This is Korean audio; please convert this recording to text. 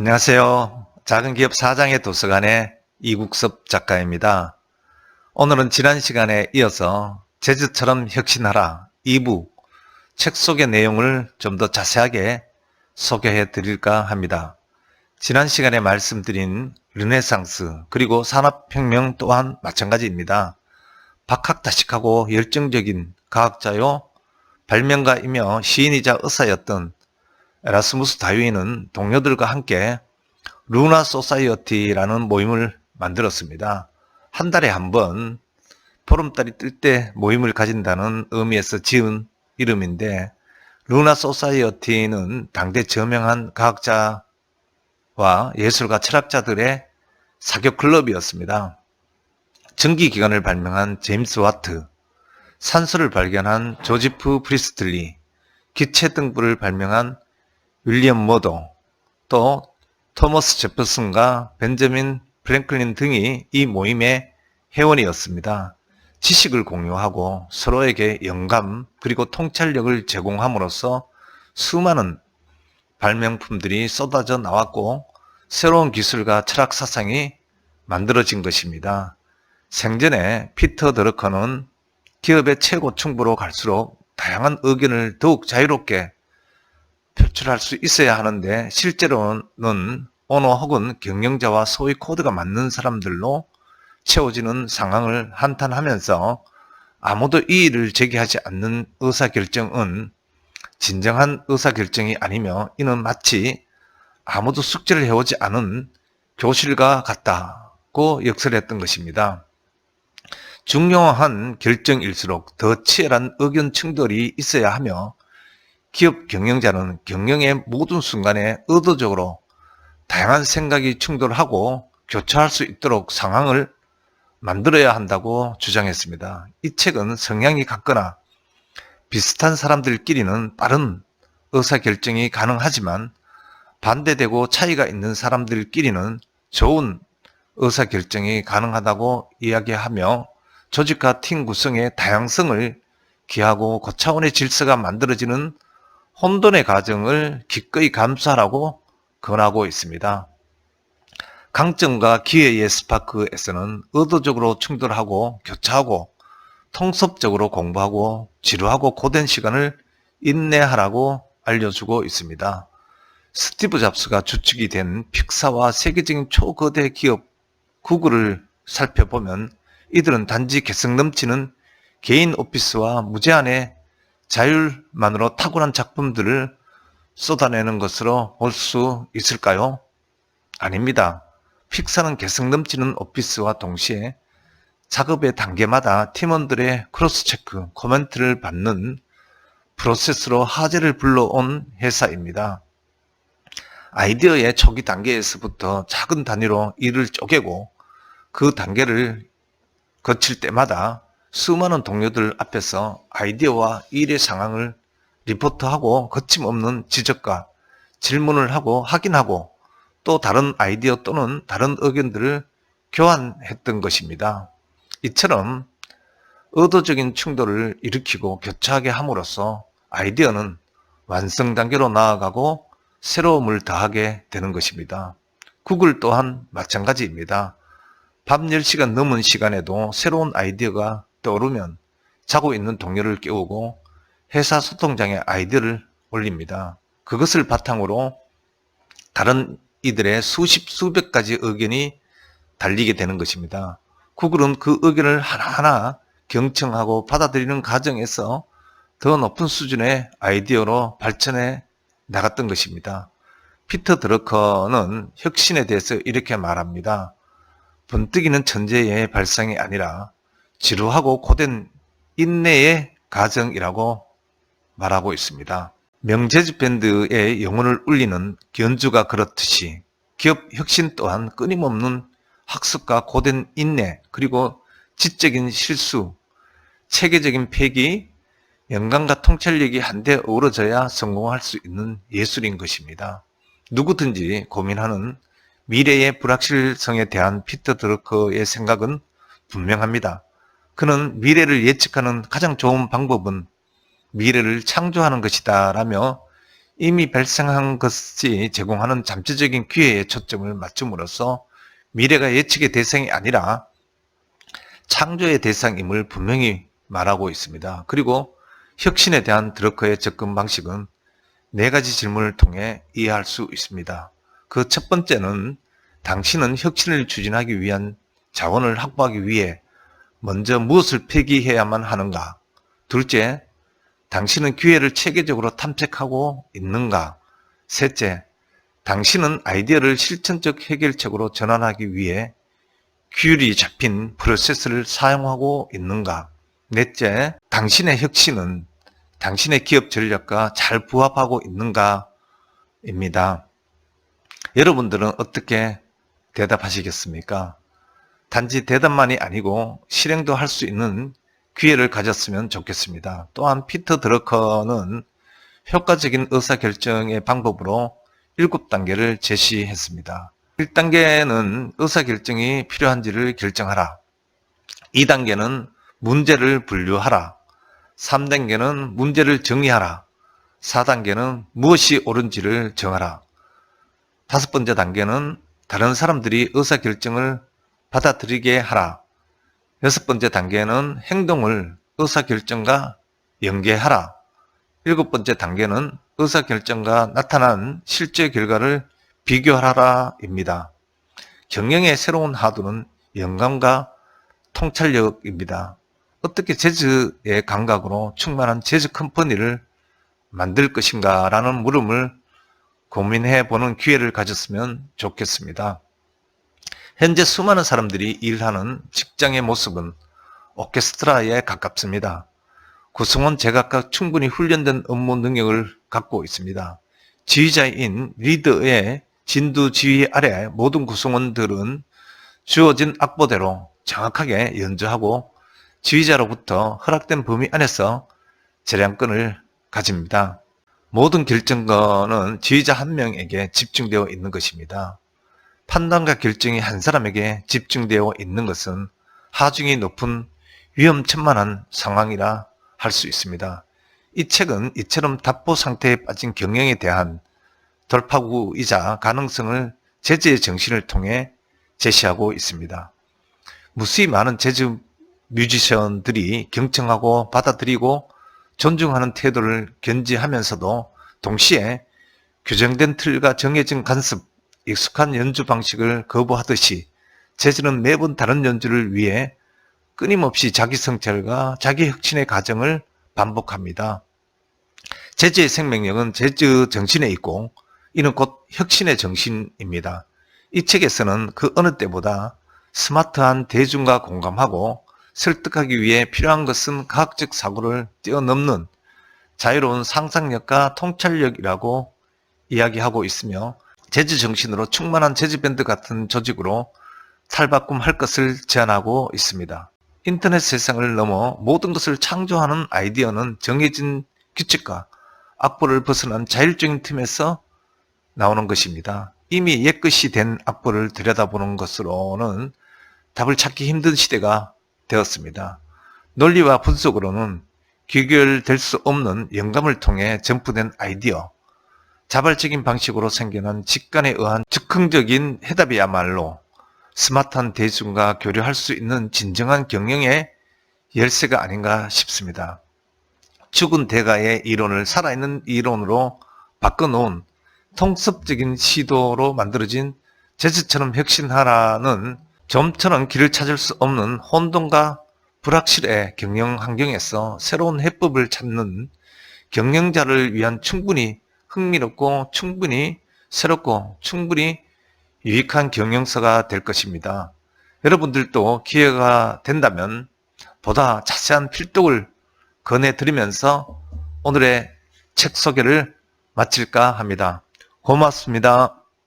안녕하세요. 작은기업 사장의 도서관의 이국섭 작가입니다. 오늘은 지난 시간에 이어서 재즈처럼 혁신하라 2부 책 속의 내용을 좀 더 자세하게 소개해 드릴까 합니다. 지난 시간에 말씀드린 르네상스 그리고 산업혁명 또한 마찬가지입니다. 박학다식하고 열정적인 과학자요 발명가이며 시인이자 의사였던 에라스무스 다윈은 동료들과 함께 루나 소사이어티라는 모임을 만들었습니다. 한 달에 한 번 보름달이 뜰 때 모임을 가진다는 의미에서 지은 이름인데, 루나 소사이어티는 당대 저명한 과학자와 예술가 철학자들의 사교 클럽이었습니다. 전기기관을 발명한 제임스 와트, 산소를 발견한 조지프 프리스틀리, 기체등불을 발명한 윌리엄 머도, 또 토머스 제퍼슨과 벤저민 프랭클린 등이 이 모임의 회원이었습니다. 지식을 공유하고 서로에게 영감 그리고 통찰력을 제공함으로써 수많은 발명품들이 쏟아져 나왔고 새로운 기술과 철학 사상이 만들어진 것입니다. 생전에 피터 드러커는 기업의 최고 충부로 갈수록 다양한 의견을 더욱 자유롭게 표출할 수 있어야 하는데, 실제로는 오너 혹은 경영자와 소위 코드가 맞는 사람들로 채워지는 상황을 한탄하면서 아무도 이의를 제기하지 않는 의사결정은 진정한 의사결정이 아니며, 이는 마치 아무도 숙제를 해오지 않은 교실과 같다고 역설했던 것입니다. 중요한 결정일수록 더 치열한 의견 충돌이 있어야 하며, 기업 경영자는 경영의 모든 순간에 의도적으로 다양한 생각이 충돌하고 교차할 수 있도록 상황을 만들어야 한다고 주장했습니다. 이 책은 성향이 같거나 비슷한 사람들끼리는 빠른 의사결정이 가능하지만, 반대되고 차이가 있는 사람들끼리는 좋은 의사결정이 가능하다고 이야기하며, 조직과 팀 구성의 다양성을 기하고 고차원의 질서가 만들어지는 혼돈의 과정을 기꺼이 감수하라고 권하고 있습니다. 강점과 기회의 스파크에서는 의도적으로 충돌하고 교차하고 통섭적으로 공부하고 지루하고 고된 시간을 인내하라고 알려주고 있습니다. 스티브 잡스가 주축이 된 픽사와 세계적인 초거대 기업 구글을 살펴보면, 이들은 단지 개성 넘치는 개인 오피스와 무제한의 자율만으로 탁월한 작품들을 쏟아내는 것으로 볼 수 있을까요? 아닙니다. 픽사는 개성 넘치는 오피스와 동시에 작업의 단계마다 팀원들의 크로스체크, 코멘트를 받는 프로세스로 화제를 불러온 회사입니다. 아이디어의 초기 단계에서부터 작은 단위로 일을 쪼개고 그 단계를 거칠 때마다 수많은 동료들 앞에서 아이디어와 일의 상황을 리포트하고 거침없는 지적과 질문을 하고 확인하고 또 다른 아이디어 또는 다른 의견들을 교환했던 것입니다. 이처럼 의도적인 충돌을 일으키고 교차하게 함으로써 아이디어는 완성 단계로 나아가고 새로움을 더하게 되는 것입니다. 구글 또한 마찬가지입니다. 밤 10시간 넘은 시간에도 새로운 아이디어가 떠오르면 자고 있는 동료를 깨우고 회사 소통장에 아이디어를 올립니다. 그것을 바탕으로 다른 이들의 수십 수백 가지 의견이 달리게 되는 것입니다. 구글은 그 의견을 하나하나 경청하고 받아들이는 과정에서 더 높은 수준의 아이디어로 발전해 나갔던 것입니다. 피터 드러커는 혁신에 대해서 이렇게 말합니다. 번뜩이는 천재의 발상이 아니라 지루하고 고된 인내의 과정이라고 말하고 있습니다. 명재즈 밴드의 영혼을 울리는 견주가 그렇듯이 기업 혁신 또한 끊임없는 학습과 고된 인내, 그리고 지적인 실수, 체계적인 폐기, 영감과 통찰력이 한데 어우러져야 성공할 수 있는 예술인 것입니다. 누구든지 고민하는 미래의 불확실성에 대한 피터 드러커의 생각은 분명합니다. 그는 미래를 예측하는 가장 좋은 방법은 미래를 창조하는 것이다 라며 이미 발생한 것이 제공하는 잠재적인 기회에 초점을 맞춤으로써 미래가 예측의 대상이 아니라 창조의 대상임을 분명히 말하고 있습니다. 그리고 혁신에 대한 드러커의 접근 방식은 4가지 질문을 통해 이해할 수 있습니다. 그 첫 번째는 당신은 혁신을 추진하기 위한 자원을 확보하기 위해 먼저 무엇을 폐기해야만 하는가? 둘째, 당신은 기회를 체계적으로 탐색하고 있는가? 셋째, 당신은 아이디어를 실천적 해결책으로 전환하기 위해 규율이 잡힌 프로세스를 사용하고 있는가? 넷째, 당신의 혁신은 당신의 기업 전략과 잘 부합하고 있는가? 입니다. 여러분들은 어떻게 대답하시겠습니까? 단지 대답만이 아니고 실행도 할 수 있는 기회를 가졌으면 좋겠습니다. 또한 피터 드러커는 효과적인 의사결정의 방법으로 7단계를 제시했습니다. 1단계는 의사결정이 필요한지를 결정하라. 2단계는 문제를 분류하라. 3단계는 문제를 정리하라. 4단계는 무엇이 옳은지를 정하라. 5번째 단계는 다른 사람들이 의사결정을 받아들이게 하라. 6번째 단계는 행동을 의사결정과 연계하라. 7번째 단계는 의사결정과 나타난 실제 결과를 비교하라입니다. 경영의 새로운 하도는 영감과 통찰력입니다. 어떻게 재즈의 감각으로 충만한 재즈 컴퍼니를 만들 것인가 라는 물음을 고민해 보는 기회를 가졌으면 좋겠습니다. 현재 수많은 사람들이 일하는 직장의 모습은 오케스트라에 가깝습니다. 구성원 제각각 충분히 훈련된 업무 능력을 갖고 있습니다. 지휘자인 리더의 진두 지휘 아래 모든 구성원들은 주어진 악보대로 정확하게 연주하고 지휘자로부터 허락된 범위 안에서 재량권을 가집니다. 모든 결정권은 지휘자 한 명에게 집중되어 있는 것입니다. 판단과 결정이 한 사람에게 집중되어 있는 것은 하중이 높은 위험천만한 상황이라 할 수 있습니다. 이 책은 이처럼 답보 상태에 빠진 경영에 대한 돌파구이자 가능성을 재즈의 정신을 통해 제시하고 있습니다. 무수히 많은 재즈 뮤지션들이 경청하고 받아들이고 존중하는 태도를 견지하면서도 동시에 규정된 틀과 정해진 간섭, 익숙한 연주 방식을 거부하듯이 재즈는 매번 다른 연주를 위해 끊임없이 자기 성찰과 자기 혁신의 과정을 반복합니다. 재즈의 생명력은 재즈 정신에 있고 이는 곧 혁신의 정신입니다. 이 책에서는 그 어느 때보다 스마트한 대중과 공감하고 설득하기 위해 필요한 것은 과학적 사고를 뛰어넘는 자유로운 상상력과 통찰력이라고 이야기하고 있으며 재즈 정신으로 충만한 재즈밴드 같은 조직으로 탈바꿈할 것을 제안하고 있습니다. 인터넷 세상을 넘어 모든 것을 창조하는 아이디어는 정해진 규칙과 악보를 벗어난 자율적인 틈에서 나오는 것입니다. 이미 옛것이 된 악보를 들여다보는 것으로는 답을 찾기 힘든 시대가 되었습니다. 논리와 분석으로는 귀결될 수 없는 영감을 통해 전fu된 아이디어, 자발적인 방식으로 생겨난 직관에 의한 즉흥적인 해답이야말로 스마트한 대중과 교류할 수 있는 진정한 경영의 열쇠가 아닌가 싶습니다. 죽은 대가의 이론을 살아있는 이론으로 바꿔놓은 통섭적인 시도로 만들어진 재즈처럼 혁신하라는 좀처럼 길을 찾을 수 없는 혼돈과 불확실의 경영 환경에서 새로운 해법을 찾는 경영자를 위한 충분히 흥미롭고 충분히 새롭고 충분히 유익한 경영서가 될 것입니다. 여러분들도 기회가 된다면 보다 자세한 필독을 권해드리면서 오늘의 책 소개를 마칠까 합니다. 고맙습니다.